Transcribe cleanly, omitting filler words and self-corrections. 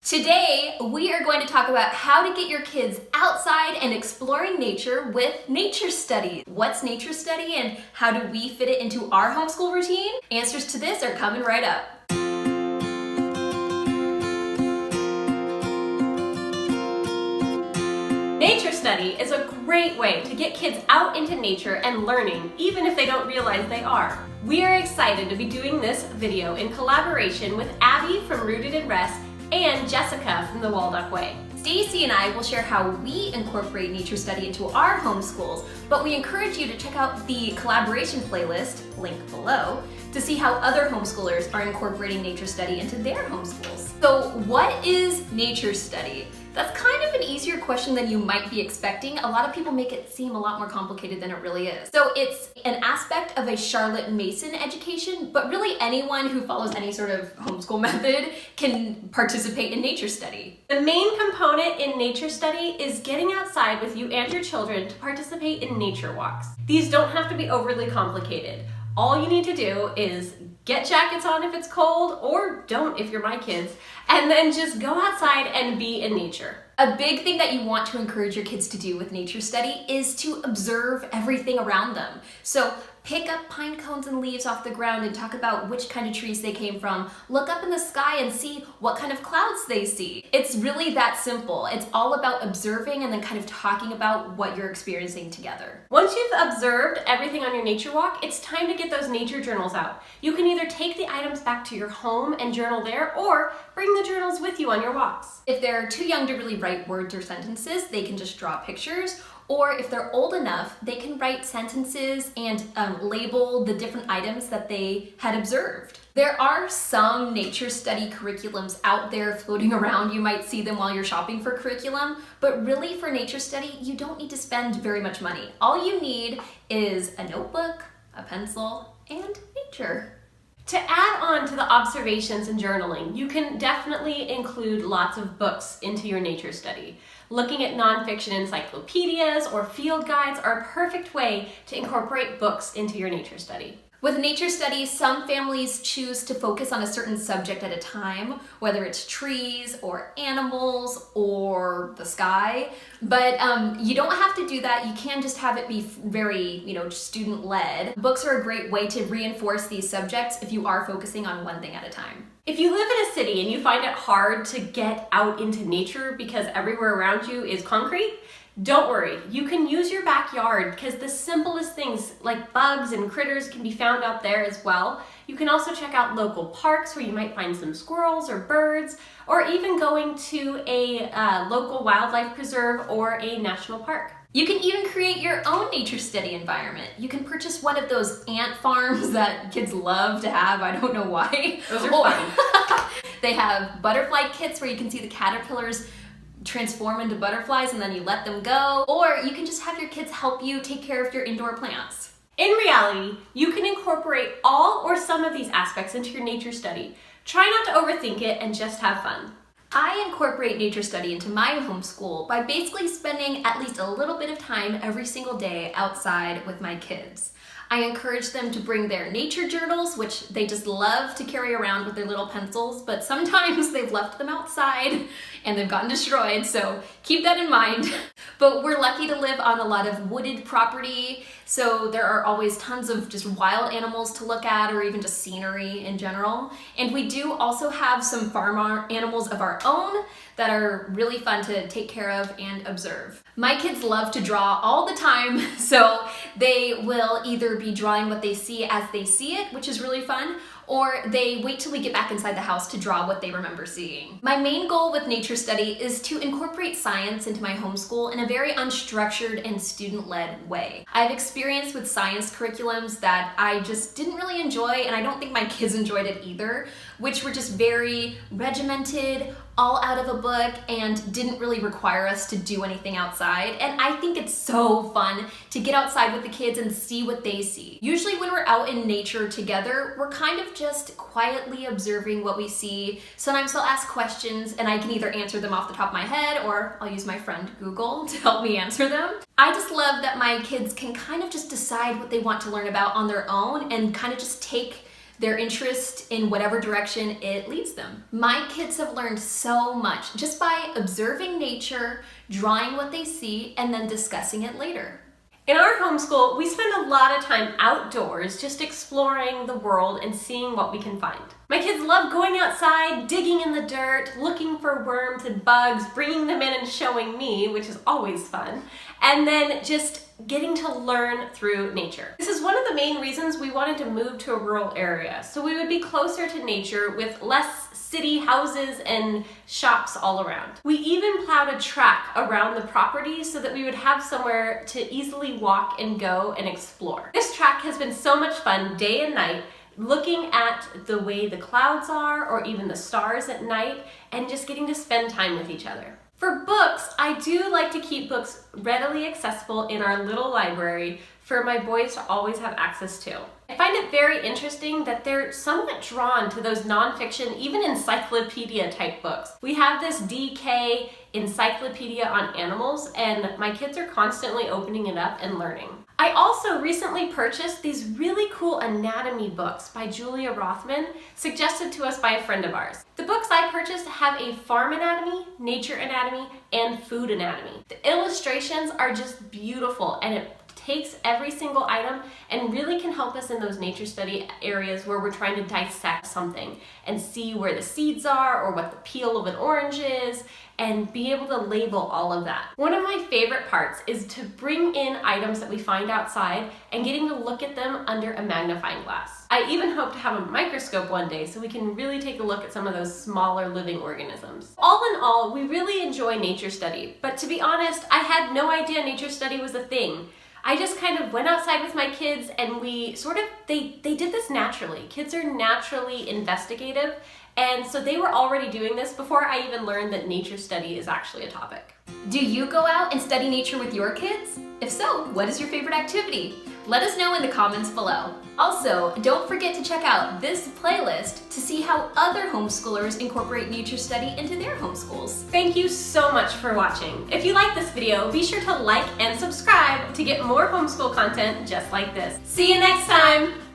Today, we are going to talk about how to get your kids outside and exploring nature with nature study. What's nature study and how do we fit it into our homeschool routine? Answers to this are coming right up. Nature study is a great way to get kids out into nature and learning, even if they don't realize they are. We are excited to be doing this video in collaboration with Abby from Rooted in Rest and Jessica from the Waldock Way. Stacey and I will share how we incorporate nature study into our homeschools, but we encourage you to check out the collaboration playlist, link below, to see how other homeschoolers are incorporating nature study into their homeschools. So what is nature study? That's kind of an easier question than you might be expecting. A lot of people make it seem a lot more complicated than it really is. So it's an aspect of a Charlotte Mason education, but really anyone who follows any sort of homeschool method can participate in nature study. The main component in nature study is getting outside with you and your children to participate in nature walks. These don't have to be overly complicated. All you need to do is get jackets on if it's cold, or don't if you're my kids, and then just go outside and be in nature. A big thing that you want to encourage your kids to do with nature study is to observe everything around them. So pick up pine cones and leaves off the ground and talk about which kind of trees they came from. Look up in the sky and see what kind of clouds they see. It's really that simple. It's all about observing and then kind of talking about what you're experiencing together. Once you've observed everything on your nature walk, it's time to get those nature journals out. You can either take the items back to your home and journal there, or bring the journals with you on your walks. If they're too young to really write words or sentences, they can just draw pictures. Or if they're old enough, they can write sentences and label the different items that they had observed. There are some nature study curriculums out there floating around. You might see them while you're shopping for curriculum, but really for nature study, you don't need to spend very much money. All you need is a notebook, a pencil, and nature. To add on to the observations and journaling, you can definitely include lots of books into your nature study. Looking at nonfiction encyclopedias or field guides are a perfect way to incorporate books into your nature study. With nature study, some families choose to focus on a certain subject at a time, whether it's trees or animals or the sky, but you don't have to do that. You can just have it be very, student-led. Books are a great way to reinforce these subjects if you are focusing on one thing at a time. If you live in a city and you find it hard to get out into nature because everywhere around you is concrete, don't worry, you can use your backyard because the simplest things like bugs and critters can be found out there as well. You can also check out local parks where you might find some squirrels or birds, or even going to a local wildlife preserve or a national park. You can even create your own nature study environment. You can purchase one of those ant farms that kids love to have. I don't know why. Those are fun. They have butterfly kits where you can see the caterpillars transform into butterflies and then you let them go. Or you can just have your kids help you take care of your indoor plants. In reality, you can incorporate all or some of these aspects into your nature study. Try not to overthink it and just have fun. I incorporate nature study into my homeschool by basically spending at least a little bit of time every single day outside with my kids. I encourage them to bring their nature journals, which they just love to carry around with their little pencils, but sometimes they've left them outside and they've gotten destroyed, so keep that in mind. But we're lucky to live on a lot of wooded property, so there are always tons of just wild animals to look at, or even just scenery in general. And we do also have some farm animals of our own that are really fun to take care of and observe. My kids love to draw all the time, so they will either be drawing what they see as they see it, which is really fun, or they wait till we get back inside the house to draw what they remember seeing. My main goal with nature study is to incorporate science into my homeschool in a very unstructured and student-led way. I've experienced with science curriculums that I just didn't really enjoy, and I don't think my kids enjoyed it either, which were just very regimented, all out of a book, and didn't really require us to do anything outside. And I think it's so fun to get outside with the kids and see what they see. Usually when we're out in nature together, we're kind of just quietly observing what we see. Sometimes they'll ask questions and I can either answer them off the top of my head, or I'll use my friend Google to help me answer them. I just love that my kids can kind of just decide what they want to learn about on their own and kind of just take their interest in whatever direction it leads them. My kids have learned so much just by observing nature, drawing what they see, and then discussing it later. In our homeschool, we spend a lot of time outdoors just exploring the world and seeing what we can find. My kids love going outside, digging in the dirt, looking for worms and bugs, bringing them in and showing me, which is always fun, and then just getting to learn through nature. This is one of the main reasons we wanted to move to a rural area, so we would be closer to nature with less city houses and shops all around. We even plowed a track around the property so that we would have somewhere to easily walk and go and explore. This track has been so much fun day and night, looking at the way the clouds are or even the stars at night and just getting to spend time with each other. For books, I do like to keep books readily accessible in our little library for my boys to always have access to. I find it very interesting that they're somewhat drawn to those nonfiction, even encyclopedia type books. We have this DK encyclopedia on animals, and my kids are constantly opening it up and learning. I also recently purchased these really cool anatomy books by Julia Rothman, suggested to us by a friend of ours. The books I purchased have a farm anatomy, nature anatomy, and food anatomy. The illustrations are just beautiful, and it takes every single item and really can help us in those nature study areas where we're trying to dissect something and see where the seeds are or what the peel of an orange is and be able to label all of that. One of my favorite parts is to bring in items that we find outside and getting to look at them under a magnifying glass. I even hope to have a microscope one day so we can really take a look at some of those smaller living organisms. All in all, we really enjoy nature study, but to be honest, I had no idea nature study was a thing. I just kind of went outside with my kids and we they did this naturally. Kids are naturally investigative, and so they were already doing this before I even learned that nature study is actually a topic. Do you go out and study nature with your kids? If so, what is your favorite activity? Let us know in the comments below. Also, don't forget to check out this playlist to see how other homeschoolers incorporate nature study into their homeschools. Thank you so much for watching. If you like this video, be sure to like and subscribe to get more homeschool content just like this. See you next time!